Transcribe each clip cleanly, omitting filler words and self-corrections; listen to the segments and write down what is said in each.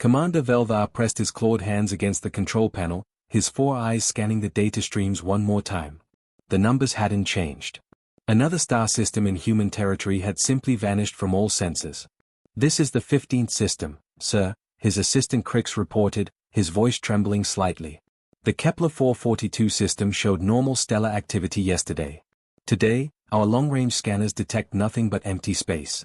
Commander Velvar pressed his clawed hands against the control panel, his 4 eyes scanning the data streams one more time. The numbers hadn't changed. Another star system in human territory had simply vanished from all sensors. "This is the 15th system, sir," his assistant Crix reported, his voice trembling slightly. "The Kepler 442 system showed normal stellar activity yesterday. Today, our long-range scanners detect nothing but empty space."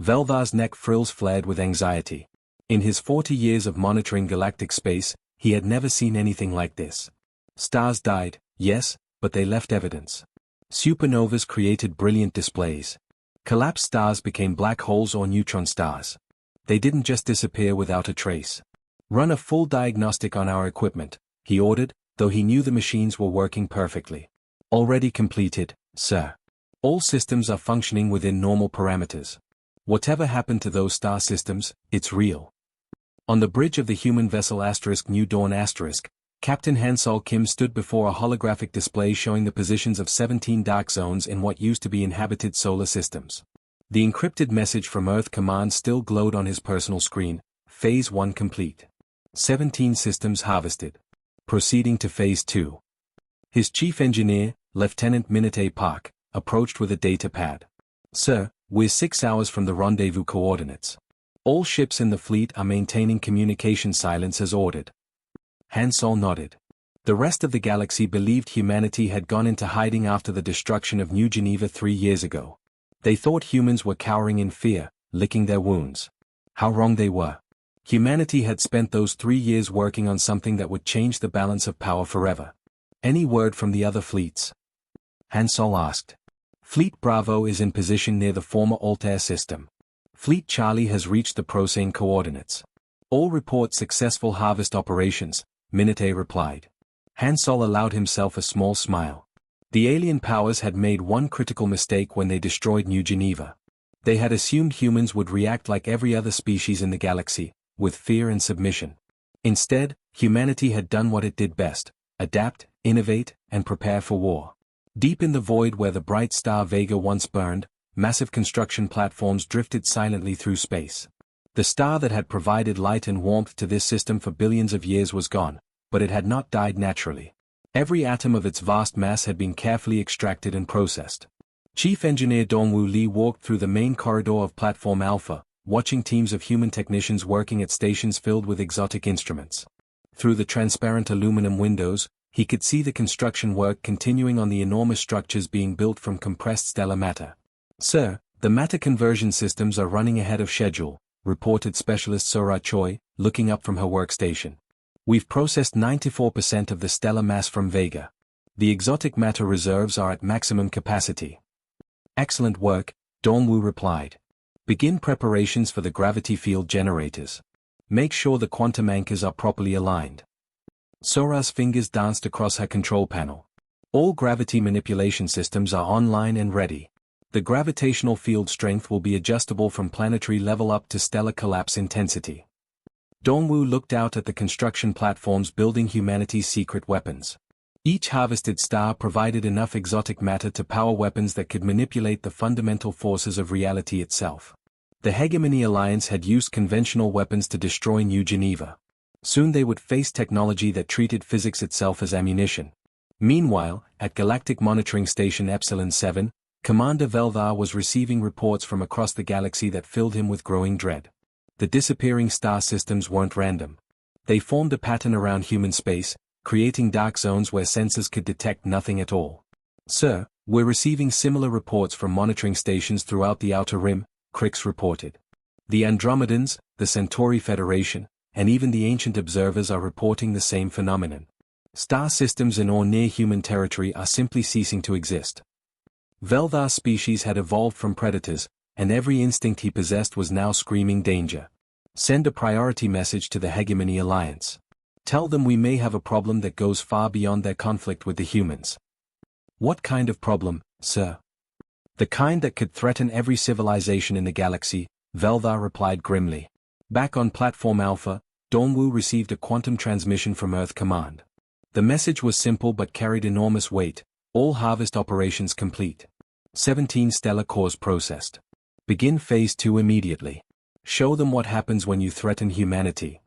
Velvar's neck frills flared with anxiety. In his 40 years of monitoring galactic space, he had never seen anything like this. Stars died, yes, but they left evidence. Supernovas created brilliant displays. Collapsed stars became black holes or neutron stars. They didn't just disappear without a trace. "Run a full diagnostic on our equipment," he ordered, though he knew the machines were working perfectly. "Already completed, sir. All systems are functioning within normal parameters. Whatever happened to those star systems, it's real." On the bridge of the human vessel New Dawn Captain Hansol Kim stood before a holographic display showing the positions of 17 dark zones in what used to be inhabited solar systems. The encrypted message from Earth Command still glowed on his personal screen. Phase 1 complete. 17 systems harvested. Proceeding to Phase 2. His chief engineer, Lieutenant Minute Park, approached with a data pad. "Sir, we're 6 hours from the rendezvous coordinates. All ships in the fleet are maintaining communication silence as ordered." Hansol nodded. The rest of the galaxy believed humanity had gone into hiding after the destruction of New Geneva 3 years ago. They thought humans were cowering in fear, licking their wounds. How wrong they were. Humanity had spent those 3 years working on something that would change the balance of power forever. "Any word from the other fleets?" Hansol asked. "Fleet Bravo is in position near the former Altair system. Fleet Charlie has reached the Procane coordinates. All report successful harvest operations," Minute replied. Hansol allowed himself a small smile. The alien powers had made one critical mistake when they destroyed New Geneva. They had assumed humans would react like every other species in the galaxy, with fear and submission. Instead, humanity had done what it did best: adapt, innovate, and prepare for war. Deep in the void where the bright star Vega once burned, massive construction platforms drifted silently through space. The star that had provided light and warmth to this system for billions of years was gone, but it had not died naturally. Every atom of its vast mass had been carefully extracted and processed. Chief Engineer Dongwu Li walked through the main corridor of Platform Alpha, watching teams of human technicians working at stations filled with exotic instruments. Through the transparent aluminum windows, he could see the construction work continuing on the enormous structures being built from compressed stellar matter. "Sir, the matter conversion systems are running ahead of schedule," reported Specialist Sora Choi, looking up from her workstation. "We've processed 94% of the stellar mass from Vega. The exotic matter reserves are at maximum capacity." "Excellent work," Dongwu replied. "Begin preparations for the gravity field generators. Make sure the quantum anchors are properly aligned." Sora's fingers danced across her control panel. "All gravity manipulation systems are online and ready. The gravitational field strength will be adjustable from planetary level up to stellar collapse intensity." Dongwu looked out at the construction platforms building humanity's secret weapons. Each harvested star provided enough exotic matter to power weapons that could manipulate the fundamental forces of reality itself. The Hegemony Alliance had used conventional weapons to destroy New Geneva. Soon they would face technology that treated physics itself as ammunition. Meanwhile, at Galactic Monitoring Station Epsilon 7, Commander Velvar was receiving reports from across the galaxy that filled him with growing dread. The disappearing star systems weren't random. They formed a pattern around human space, creating dark zones where sensors could detect nothing at all. "Sir, we're receiving similar reports from monitoring stations throughout the Outer Rim," Crix reported. "The Andromedans, the Centauri Federation, and even the Ancient Observers are reporting the same phenomenon. Star systems in or near human territory are simply ceasing to exist." Velvar's species had evolved from predators, and every instinct he possessed was now screaming danger. "Send a priority message to the Hegemony Alliance. Tell them we may have a problem that goes far beyond their conflict with the humans." "What kind of problem, sir?" "The kind that could threaten every civilization in the galaxy," Velvar replied grimly. Back on Platform Alpha, Dongwu received a quantum transmission from Earth Command. The message was simple but carried enormous weight: "All harvest operations complete. 17 stellar cores processed. Begin Phase 2 immediately. Show them what happens when you threaten humanity.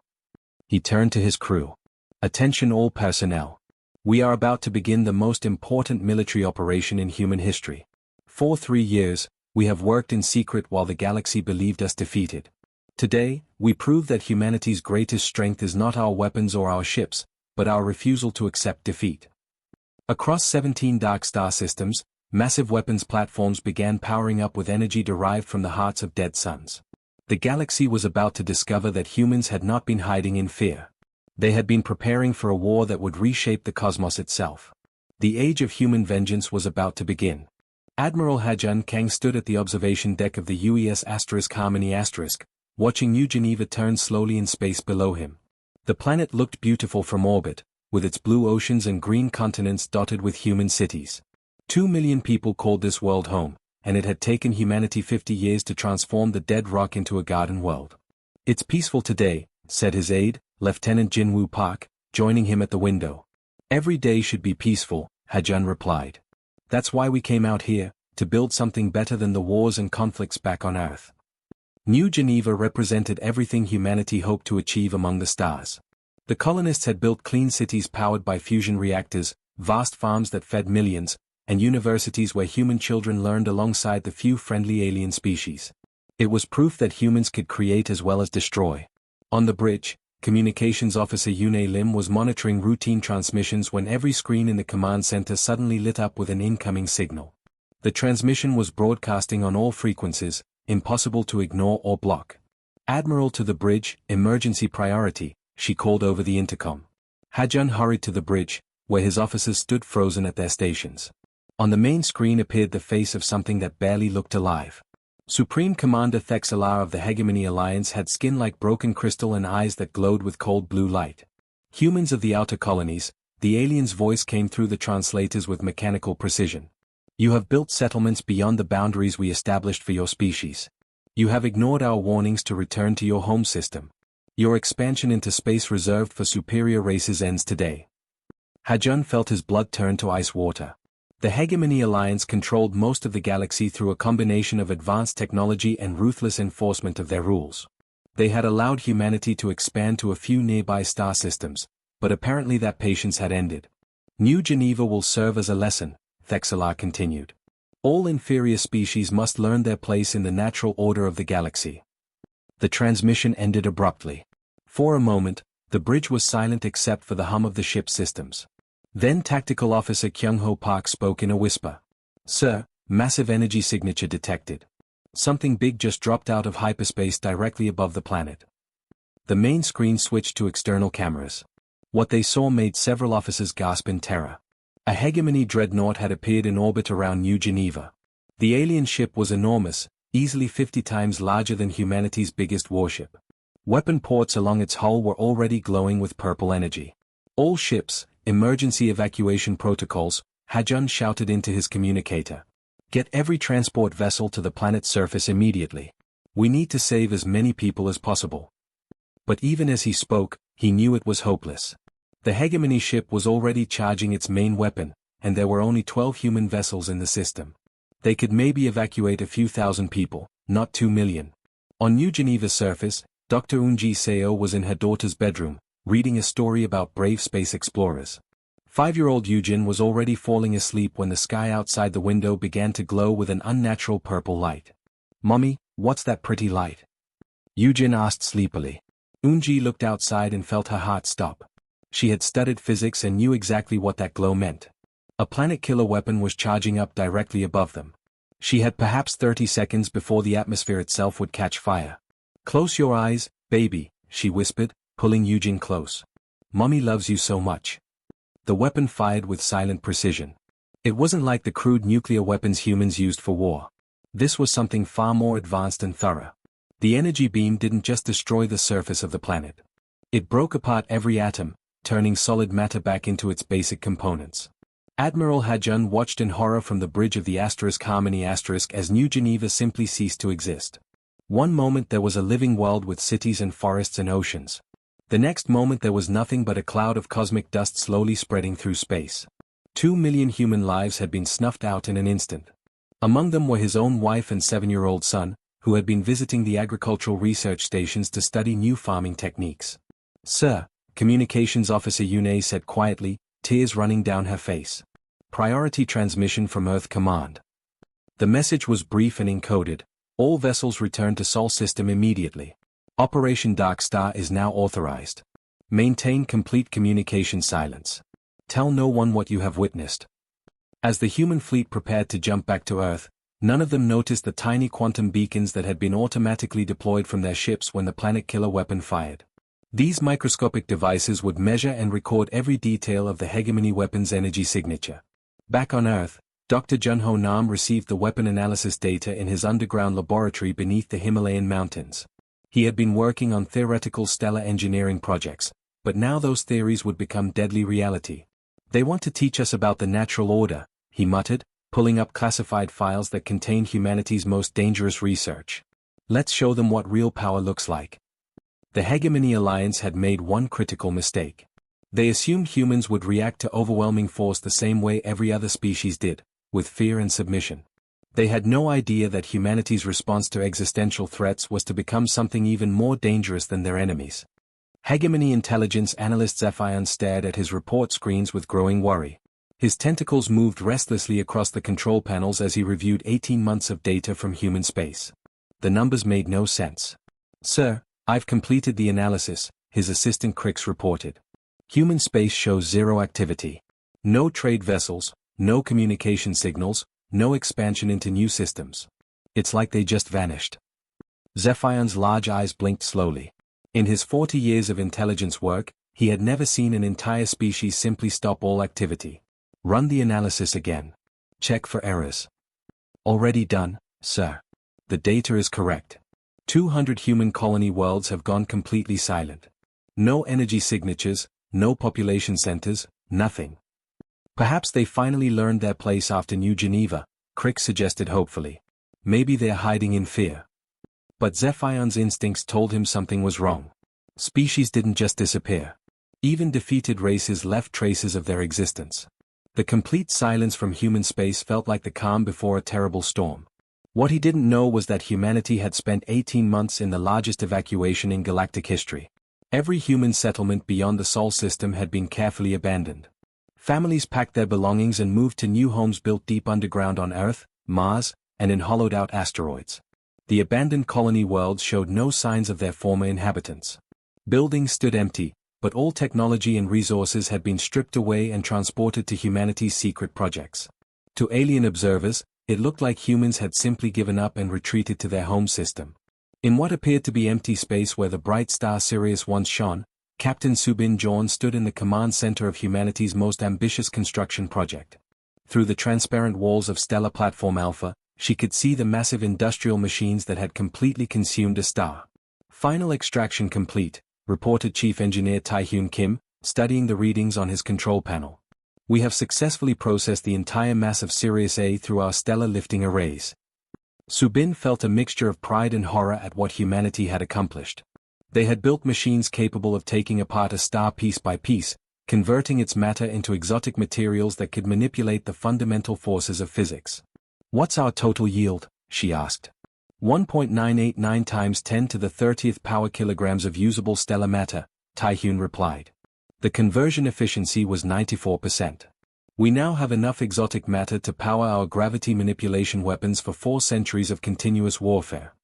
He turned to his crew. Attention all personnel. We are about to begin the most important military operation in human history. For 3 years, we have worked in secret while the galaxy believed us defeated. Today, we prove that humanity's greatest strength is not our weapons or our ships, but our refusal to accept defeat. Across 17 dark star systems, massive weapons platforms began powering up with energy derived from the hearts of dead suns. The galaxy was about to discover that humans had not been hiding in fear. They had been preparing for a war that would reshape the cosmos itself. The age of human vengeance was about to begin. Admiral Hajun Kang stood at the observation deck of the UES Harmony *, watching New Geneva turn slowly in space below him. The planet looked beautiful from orbit, with its blue oceans and green continents dotted with human cities. 2 million people called this world home, and it had taken humanity 50 years to transform the dead rock into a garden world. "It's peaceful today," said his aide, Lieutenant Jinwoo Park, joining him at the window. "Every day should be peaceful," Hajun replied. "That's why we came out here, to build something better than the wars and conflicts back on Earth." New Geneva represented everything humanity hoped to achieve among the stars. The colonists had built clean cities powered by fusion reactors, vast farms that fed millions, and universities where human children learned alongside the few friendly alien species. It was proof that humans could create as well as destroy. On the bridge, Communications Officer Yune Lim was monitoring routine transmissions when every screen in the command center suddenly lit up with an incoming signal. The transmission was broadcasting on all frequencies, impossible to ignore or block. "Admiral to the bridge, emergency priority," she called over the intercom. Hajun hurried to the bridge, where his officers stood frozen at their stations. On the main screen appeared the face of something that barely looked alive. Supreme Commander Thexalar of the Hegemony Alliance had skin like broken crystal and eyes that glowed with cold blue light. "Humans of the outer colonies," the alien's voice came through the translators with mechanical precision. "You have built settlements beyond the boundaries we established for your species. You have ignored our warnings to return to your home system. Your expansion into space reserved for superior races ends today." Hajun felt his blood turn to ice water. The Hegemony Alliance controlled most of the galaxy through a combination of advanced technology and ruthless enforcement of their rules. They had allowed humanity to expand to a few nearby star systems, but apparently that patience had ended. "New Geneva will serve as a lesson," Thexalar continued. "All inferior species must learn their place in the natural order of the galaxy." The transmission ended abruptly. For a moment, the bridge was silent except for the hum of the ship's systems. Then Tactical Officer Kyung-ho Park spoke in a whisper. "Sir, massive energy signature detected. Something big just dropped out of hyperspace directly above the planet." The main screen switched to external cameras. What they saw made several officers gasp in terror. A Hegemony dreadnought had appeared in orbit around New Geneva. The alien ship was enormous, easily 50 times larger than humanity's biggest warship. Weapon ports along its hull were already glowing with purple energy. "All ships, emergency evacuation protocols," Hajun shouted into his communicator. "Get every transport vessel to the planet's surface immediately. We need to save as many people as possible." But even as he spoke, he knew it was hopeless. The Hegemony ship was already charging its main weapon, and there were only 12 human vessels in the system. They could maybe evacuate a few thousand people, not 2 million. On New Geneva's surface, Dr. Eunji Seo was in her daughter's bedroom, reading a story about brave space explorers. 5-year-old Eugene was already falling asleep when the sky outside the window began to glow with an unnatural purple light. "Mommy, what's that pretty light?" Eugene asked sleepily. Eunji looked outside and felt her heart stop. She had studied physics and knew exactly what that glow meant. A planet-killer weapon was charging up directly above them. She had perhaps 30 seconds before the atmosphere itself would catch fire. "Close your eyes, baby," she whispered, pulling Eugene close. "Mommy loves you so much." The weapon fired with silent precision. It wasn't like the crude nuclear weapons humans used for war. This was something far more advanced and thorough. The energy beam didn't just destroy the surface of the planet. It broke apart every atom, turning solid matter back into its basic components. Admiral Hajun watched in horror from the bridge of the Harmony as New Geneva simply ceased to exist. One moment there was a living world with cities and forests and oceans. The next moment there was nothing but a cloud of cosmic dust slowly spreading through space. 2 million human lives had been snuffed out in an instant. Among them were his own wife and 7-year-old son, who had been visiting the agricultural research stations to study new farming techniques. "Sir," Communications Officer Yune said quietly, tears running down her face. "Priority transmission from Earth Command." The message was brief and encoded. "All vessels return to Sol system immediately. Operation Dark Star is now authorized. Maintain complete communication silence. Tell no one what you have witnessed." As the human fleet prepared to jump back to Earth, none of them noticed the tiny quantum beacons that had been automatically deployed from their ships when the planet killer weapon fired. These microscopic devices would measure and record every detail of the hegemony weapon's energy signature. Back on Earth, Dr. Junho Nam received the weapon analysis data in his underground laboratory beneath the Himalayan mountains. He had been working on theoretical stellar engineering projects, but now those theories would become deadly reality. "They want to teach us about the natural order," he muttered, pulling up classified files that contained humanity's most dangerous research. "Let's show them what real power looks like." The Hegemony Alliance had made one critical mistake. They assumed humans would react to overwhelming force the same way every other species did, with fear and submission. They had no idea that humanity's response to existential threats was to become something even more dangerous than their enemies. Hegemony Intelligence Analyst Zephion stared at his report screens with growing worry. His tentacles moved restlessly across the control panels as he reviewed 18 months of data from human space. The numbers made no sense. "Sir, I've completed the analysis," his assistant Crix reported. "Human space shows zero activity. No trade vessels, no communication signals, no expansion into new systems. It's like they just vanished." Zephion's large eyes blinked slowly. In his 40 years of intelligence work, he had never seen an entire species simply stop all activity. "Run the analysis again. Check for errors." "Already done, sir. The data is correct. 200 human colony worlds have gone completely silent. No energy signatures, no population centers, nothing." "Perhaps they finally learned their place after New Geneva," Crick suggested hopefully. "Maybe they're hiding in fear." But Zephion's instincts told him something was wrong. Species didn't just disappear. Even defeated races left traces of their existence. The complete silence from human space felt like the calm before a terrible storm. What he didn't know was that humanity had spent 18 months in the largest evacuation in galactic history. Every human settlement beyond the Sol system had been carefully abandoned. Families packed their belongings and moved to new homes built deep underground on Earth, Mars, and in hollowed-out asteroids. The abandoned colony worlds showed no signs of their former inhabitants. Buildings stood empty, but all technology and resources had been stripped away and transported to humanity's secret projects. To alien observers, it looked like humans had simply given up and retreated to their home system. In what appeared to be empty space where the bright star Sirius once shone, Captain Subin Jorn stood in the command center of humanity's most ambitious construction project. Through the transparent walls of Stellar Platform Alpha, she could see the massive industrial machines that had completely consumed a star. "Final extraction complete," reported Chief Engineer Taehyun Kim, studying the readings on his control panel. "We have successfully processed the entire mass of Sirius A through our stellar lifting arrays." Subin felt a mixture of pride and horror at what humanity had accomplished. They had built machines capable of taking apart a star piece by piece, converting its matter into exotic materials that could manipulate the fundamental forces of physics. "What's our total yield?" she asked. 1.989 times 10 to the 30th power kilograms of usable stellar matter, Taehyun replied. The conversion efficiency was 94%. "We now have enough exotic matter to power our gravity manipulation weapons for 4 centuries of continuous warfare."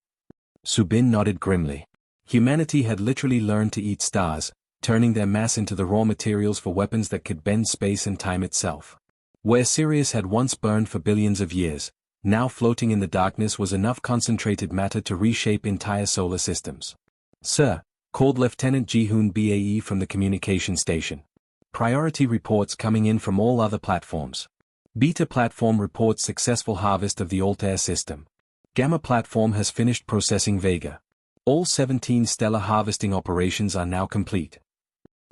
Subin nodded grimly. Humanity had literally learned to eat stars, turning their mass into the raw materials for weapons that could bend space and time itself. Where Sirius had once burned for billions of years, now floating in the darkness was enough concentrated matter to reshape entire solar systems. "Sir," called Lieutenant Ji-hoon Bae from the communication station. "Priority reports coming in from all other platforms. Beta platform reports successful harvest of the Altair system. Gamma platform has finished processing Vega. All 17 stellar harvesting operations are now complete."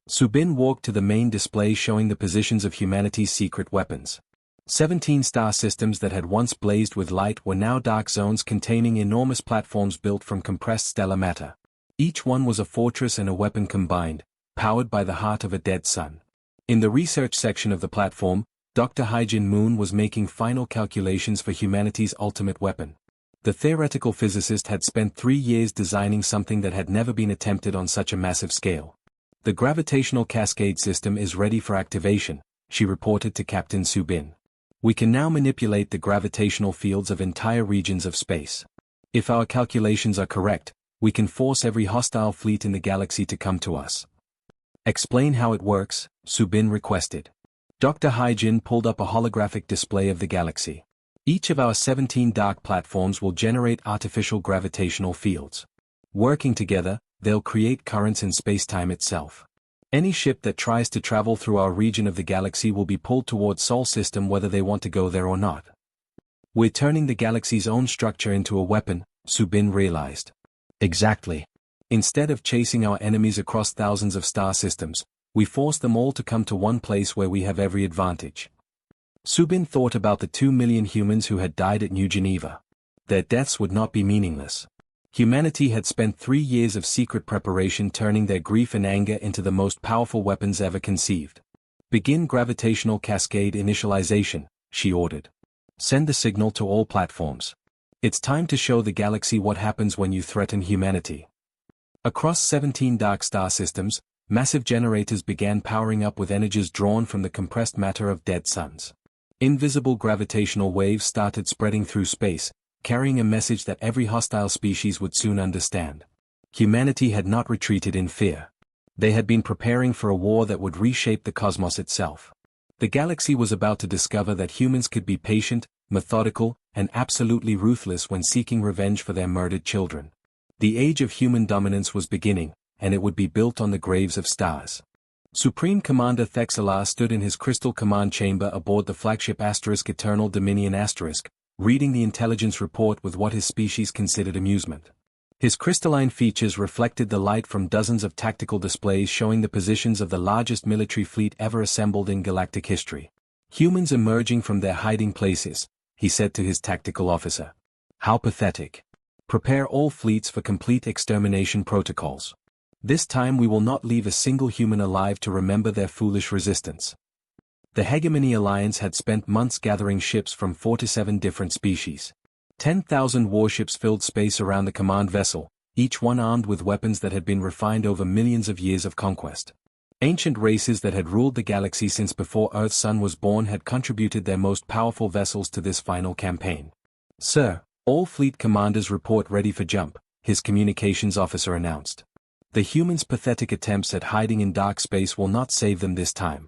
Subin walked to the main display showing the positions of humanity's secret weapons. 17 star systems that had once blazed with light were now dark zones containing enormous platforms built from compressed stellar matter. Each one was a fortress and a weapon combined, powered by the heart of a dead sun. In the research section of the platform, Dr. Haijin Moon was making final calculations for humanity's ultimate weapon. The theoretical physicist had spent 3 years designing something that had never been attempted on such a massive scale. The gravitational cascade system is ready for activation, she reported to Captain Subin. We can now manipulate the gravitational fields of entire regions of space. If our calculations are correct, we can force every hostile fleet in the galaxy to come to us. Explain how it works, Subin requested. Dr. Hyjin pulled up a holographic display of the galaxy. Each of our 17 dark platforms will generate artificial gravitational fields. Working together, they'll create currents in space-time itself. Any ship that tries to travel through our region of the galaxy will be pulled towards Sol system whether they want to go there or not. We're turning the galaxy's own structure into a weapon, Subin realized. Exactly. Instead of chasing our enemies across thousands of star systems, we force them all to come to one place where we have every advantage. Subin thought about the 2 million humans who had died at New Geneva. Their deaths would not be meaningless. Humanity had spent 3 years of secret preparation turning their grief and anger into the most powerful weapons ever conceived. Begin gravitational cascade initialization, she ordered. Send the signal to all platforms. It's time to show the galaxy what happens when you threaten humanity. Across 17 dark star systems, massive generators began powering up with energies drawn from the compressed matter of dead suns. Invisible gravitational waves started spreading through space, carrying a message that every hostile species would soon understand. Humanity had not retreated in fear. They had been preparing for a war that would reshape the cosmos itself. The galaxy was about to discover that humans could be patient, methodical, and absolutely ruthless when seeking revenge for their murdered children. The age of human dominance was beginning, and it would be built on the graves of stars. Supreme Commander Thexalar stood in his crystal command chamber aboard the flagship Eternal Dominion *, reading the intelligence report with what his species considered amusement. His crystalline features reflected the light from dozens of tactical displays showing the positions of the largest military fleet ever assembled in galactic history. Humans emerging from their hiding places, he said to his tactical officer. How pathetic. Prepare all fleets for complete extermination protocols. This time we will not leave a single human alive to remember their foolish resistance. The Hegemony Alliance had spent months gathering ships from 4 to 7 different species. 10,000 warships filled space around the command vessel, each one armed with weapons that had been refined over millions of years of conquest. Ancient races that had ruled the galaxy since before Earth's sun was born had contributed their most powerful vessels to this final campaign. Sir, all fleet commanders report ready for jump, his communications officer announced. The humans' pathetic attempts at hiding in dark space will not save them this time.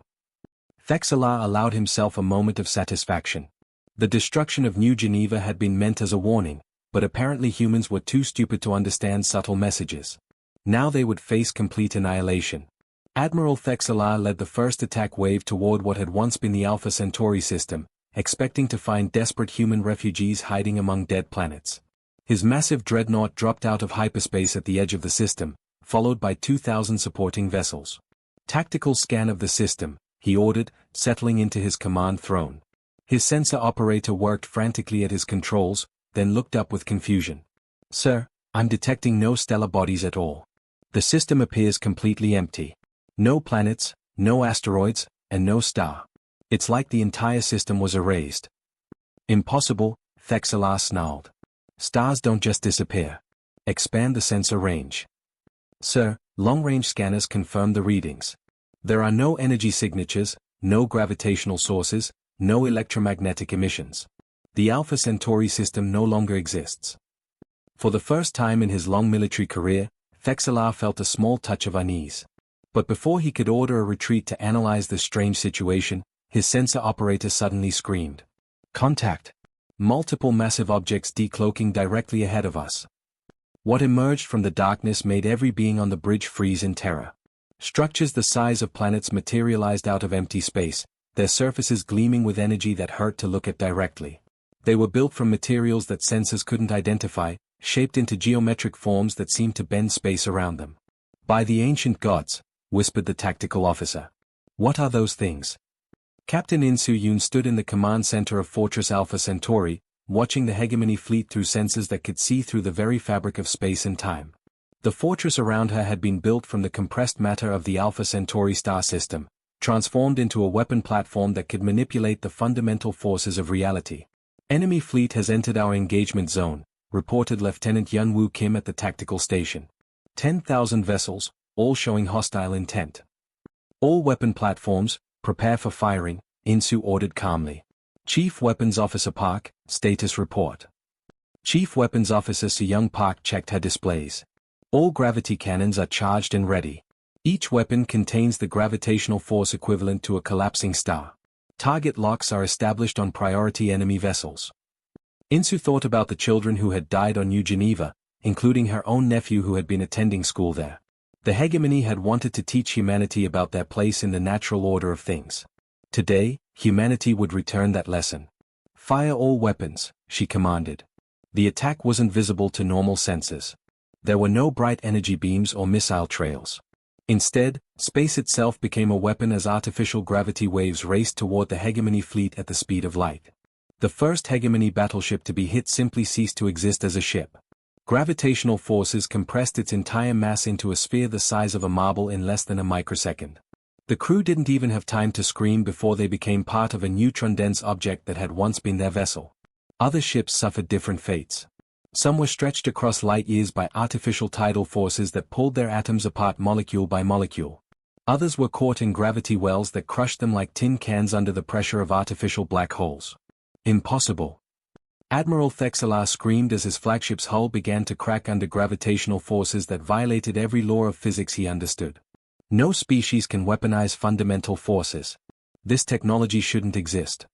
Thexalar allowed himself a moment of satisfaction. The destruction of New Geneva had been meant as a warning, but apparently humans were too stupid to understand subtle messages. Now they would face complete annihilation. Admiral Thexalar led the first attack wave toward what had once been the Alpha Centauri system, expecting to find desperate human refugees hiding among dead planets. His massive dreadnought dropped out of hyperspace at the edge of the system, followed by 2,000 supporting vessels. Tactical scan of the system, he ordered, settling into his command throne. His sensor operator worked frantically at his controls, then looked up with confusion. Sir, I'm detecting no stellar bodies at all. The system appears completely empty. No planets, no asteroids, and no star. It's like the entire system was erased. Impossible, Thexalar snarled. Stars don't just disappear. Expand the sensor range. Sir, long-range scanners confirm the readings. There are no energy signatures, no gravitational sources, no electromagnetic emissions. The Alpha Centauri system no longer exists. For the first time in his long military career, Thexalar felt a small touch of unease. But before he could order a retreat to analyze this strange situation, his sensor operator suddenly screamed. Contact! Multiple massive objects decloaking directly ahead of us. What emerged from the darkness made every being on the bridge freeze in terror. Structures the size of planets materialized out of empty space, their surfaces gleaming with energy that hurt to look at directly. They were built from materials that sensors couldn't identify, shaped into geometric forms that seemed to bend space around them. By the ancient gods, whispered the tactical officer. What are those things? Captain Insu-Yun stood in the command center of Fortress Alpha Centauri, watching the Hegemony fleet through sensors that could see through the very fabric of space and time. The fortress around her had been built from the compressed matter of the Alpha Centauri star system, transformed into a weapon platform that could manipulate the fundamental forces of reality. Enemy fleet has entered our engagement zone, reported Lieutenant Yun Woo Kim at the tactical station. 10,000 vessels, all showing hostile intent. All weapon platforms, prepare for firing, Insu ordered calmly. Chief Weapons Officer Park, status report. Chief Weapons Officer Seyoung Park checked her displays. All gravity cannons are charged and ready. Each weapon contains the gravitational force equivalent to a collapsing star. Target locks are established on priority enemy vessels. Insu thought about the children who had died on New Geneva, including her own nephew who had been attending school there. The hegemony had wanted to teach humanity about their place in the natural order of things. Today, humanity would return that lesson. Fire all weapons, she commanded. The attack wasn't visible to normal senses. There were no bright energy beams or missile trails. Instead, space itself became a weapon as artificial gravity waves raced toward the hegemony fleet at the speed of light. The first hegemony battleship to be hit simply ceased to exist as a ship. Gravitational forces compressed its entire mass into a sphere the size of a marble in less than a microsecond. The crew didn't even have time to scream before they became part of a neutron-dense object that had once been their vessel. Other ships suffered different fates. Some were stretched across light years by artificial tidal forces that pulled their atoms apart molecule by molecule. Others were caught in gravity wells that crushed them like tin cans under the pressure of artificial black holes. Impossible. Admiral Thexelar screamed as his flagship's hull began to crack under gravitational forces that violated every law of physics he understood. No species can weaponize fundamental forces. This technology shouldn't exist.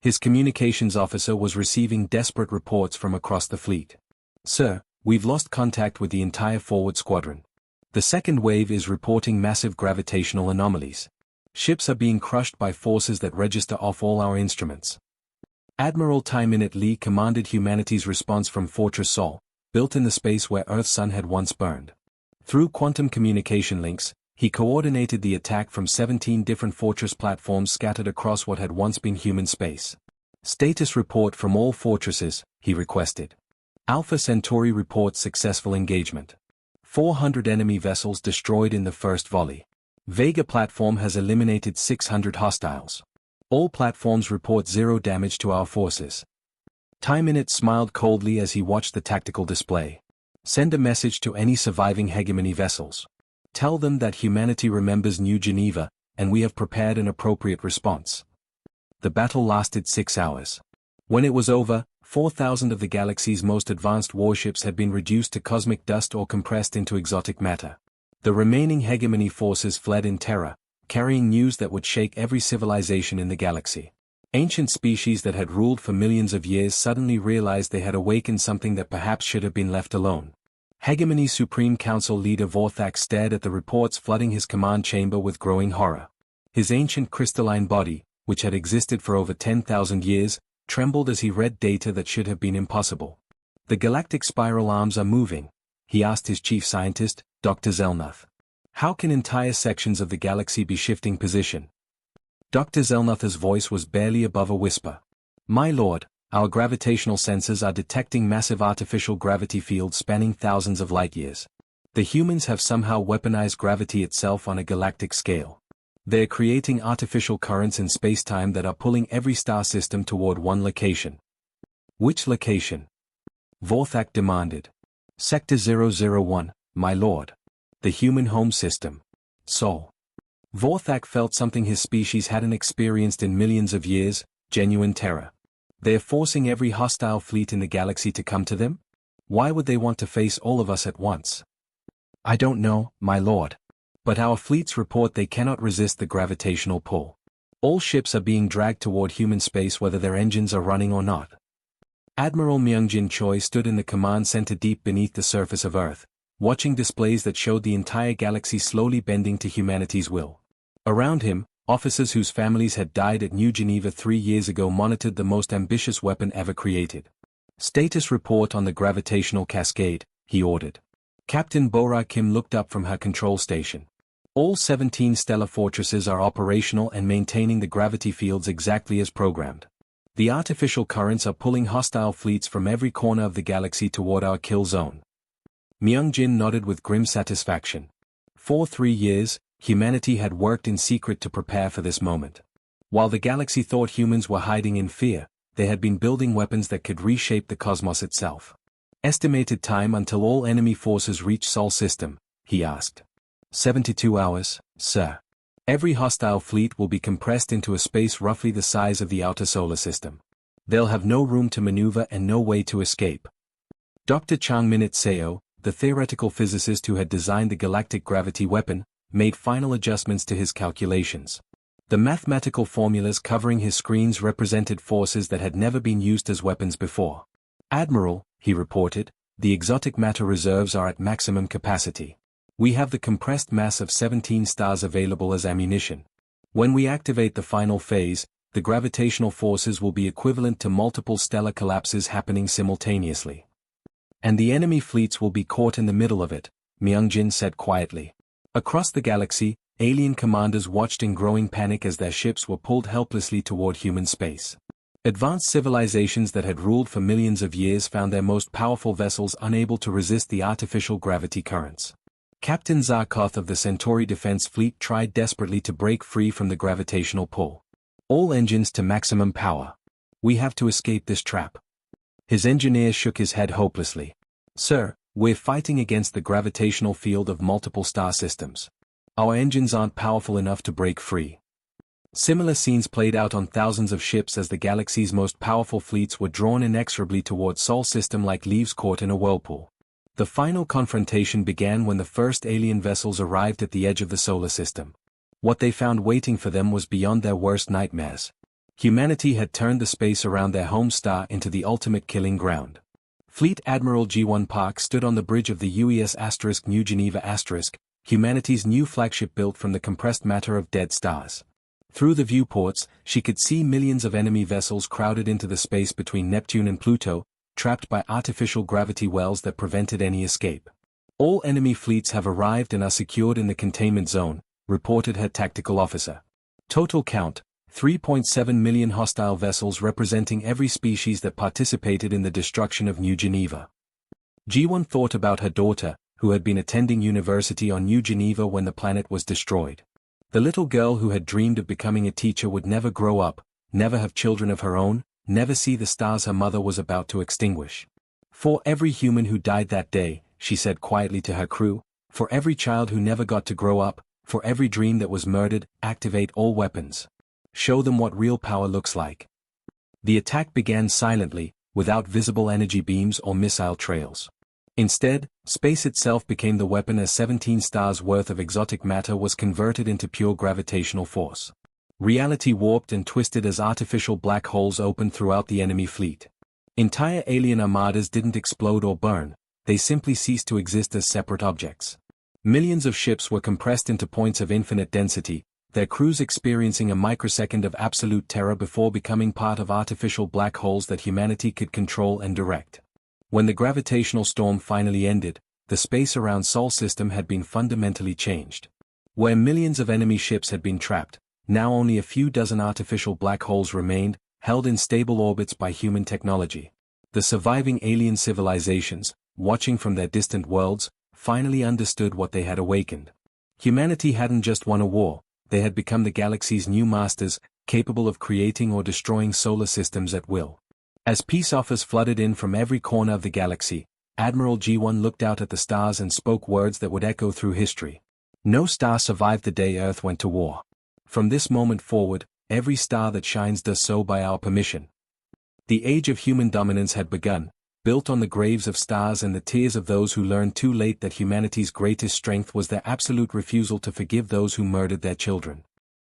His communications officer was receiving desperate reports from across the fleet. Sir, we've lost contact with the entire forward squadron. The second wave is reporting massive gravitational anomalies. Ships are being crushed by forces that register off all our instruments. Admiral Tai-Minute Lee commanded humanity's response from Fortress Sol, built in the space where Earth's sun had once burned. Through quantum communication links, he coordinated the attack from 17 different fortress platforms scattered across what had once been human space. Status report from all fortresses, he requested. Alpha Centauri reports successful engagement. 400 enemy vessels destroyed in the first volley. Vega platform has eliminated 600 hostiles. All platforms report 0 damage to our forces. Tai-Minute smiled coldly as he watched the tactical display. Send a message to any surviving hegemony vessels. Tell them that humanity remembers New Geneva, and we have prepared an appropriate response. The battle lasted 6 hours. When it was over, 4,000 of the galaxy's most advanced warships had been reduced to cosmic dust or compressed into exotic matter. The remaining hegemony forces fled in terror, carrying news that would shake every civilization in the galaxy. Ancient species that had ruled for millions of years suddenly realized they had awakened something that perhaps should have been left alone. Hegemony Supreme Council leader Vorthak stared at the reports flooding his command chamber with growing horror. His ancient crystalline body, which had existed for over 10,000 years, trembled as he read data that should have been impossible. The galactic spiral arms are moving, he asked his chief scientist, Dr. Zelnuth. How can entire sections of the galaxy be shifting position? Dr. Zelnuth's voice was barely above a whisper. My lord, our gravitational sensors are detecting massive artificial gravity fields spanning thousands of light years. The humans have somehow weaponized gravity itself on a galactic scale. They're creating artificial currents in space-time that are pulling every star system toward one location. Which location? Vorthak demanded. Sector 001, my lord. The human home system. Sol. Vorthak felt something his species hadn't experienced in millions of years, genuine terror. They're forcing every hostile fleet in the galaxy to come to them? Why would they want to face all of us at once? I don't know, my lord. But our fleets report they cannot resist the gravitational pull. All ships are being dragged toward human space whether their engines are running or not. Admiral Myungjin Choi stood in the command center deep beneath the surface of Earth, watching displays that showed the entire galaxy slowly bending to humanity's will. Around him, officers whose families had died at New Geneva 3 years ago monitored the most ambitious weapon ever created. Status report on the gravitational cascade, he ordered. Captain Bora Kim looked up from her control station. All 17 stellar fortresses are operational and maintaining the gravity fields exactly as programmed. The artificial currents are pulling hostile fleets from every corner of the galaxy toward our kill zone. Myungjin nodded with grim satisfaction. For 3 years, humanity had worked in secret to prepare for this moment. While the galaxy thought humans were hiding in fear, they had been building weapons that could reshape the cosmos itself. Estimated time until all enemy forces reach Sol system, he asked. 72 hours, sir. Every hostile fleet will be compressed into a space roughly the size of the outer solar system. They'll have no room to maneuver and no way to escape. Dr. Changminit Seo, the theoretical physicist who had designed the galactic gravity weapon, made final adjustments to his calculations. The mathematical formulas covering his screens represented forces that had never been used as weapons before. Admiral, he reported, the exotic matter reserves are at maximum capacity. We have the compressed mass of 17 stars available as ammunition. When we activate the final phase, the gravitational forces will be equivalent to multiple stellar collapses happening simultaneously. And the enemy fleets will be caught in the middle of it, Myungjin said quietly. Across the galaxy, alien commanders watched in growing panic as their ships were pulled helplessly toward human space. Advanced civilizations that had ruled for millions of years found their most powerful vessels unable to resist the artificial gravity currents. Captain Zarkoth of the Centauri Defense Fleet tried desperately to break free from the gravitational pull. All engines to maximum power. We have to escape this trap. His engineer shook his head hopelessly. Sir, we're fighting against the gravitational field of multiple star systems. Our engines aren't powerful enough to break free. Similar scenes played out on thousands of ships as the galaxy's most powerful fleets were drawn inexorably toward Sol system like leaves caught in a whirlpool. The final confrontation began when the first alien vessels arrived at the edge of the solar system. What they found waiting for them was beyond their worst nightmares. Humanity had turned the space around their home star into the ultimate killing ground. Fleet Admiral G1 Park stood on the bridge of the UES New Geneva *, humanity's new flagship built from the compressed matter of dead stars. Through the viewports, she could see millions of enemy vessels crowded into the space between Neptune and Pluto, trapped by artificial gravity wells that prevented any escape. All enemy fleets have arrived and are secured in the containment zone, reported her tactical officer. Total count, 3.7 million hostile vessels representing every species that participated in the destruction of New Geneva. G1 thought about her daughter, who had been attending university on New Geneva when the planet was destroyed. The little girl who had dreamed of becoming a teacher would never grow up, never have children of her own, never see the stars her mother was about to extinguish. For every human who died that day, she said quietly to her crew, for every child who never got to grow up, for every dream that was murdered, activate all weapons. Show them what real power looks like. The attack began silently, without visible energy beams or missile trails. Instead, space itself became the weapon as 17 stars worth of exotic matter was converted into pure gravitational force. Reality warped and twisted as artificial black holes opened throughout the enemy fleet. Entire alien armadas didn't explode or burn, they simply ceased to exist as separate objects. Millions of ships were compressed into points of infinite density, their crews experiencing a microsecond of absolute terror before becoming part of artificial black holes that humanity could control and direct. When the gravitational storm finally ended, the space around Sol system had been fundamentally changed. Where millions of enemy ships had been trapped, now only a few dozen artificial black holes remained, held in stable orbits by human technology. The surviving alien civilizations, watching from their distant worlds, finally understood what they had awakened. Humanity hadn't just won a war, they had become the galaxy's new masters, capable of creating or destroying solar systems at will. As peace offers flooded in from every corner of the galaxy, Admiral G1 looked out at the stars and spoke words that would echo through history. No star survived the day Earth went to war. From this moment forward, every star that shines does so by our permission. The age of human dominance had begun, built on the graves of stars and the tears of those who learned too late that humanity's greatest strength was their absolute refusal to forgive those who murdered their children.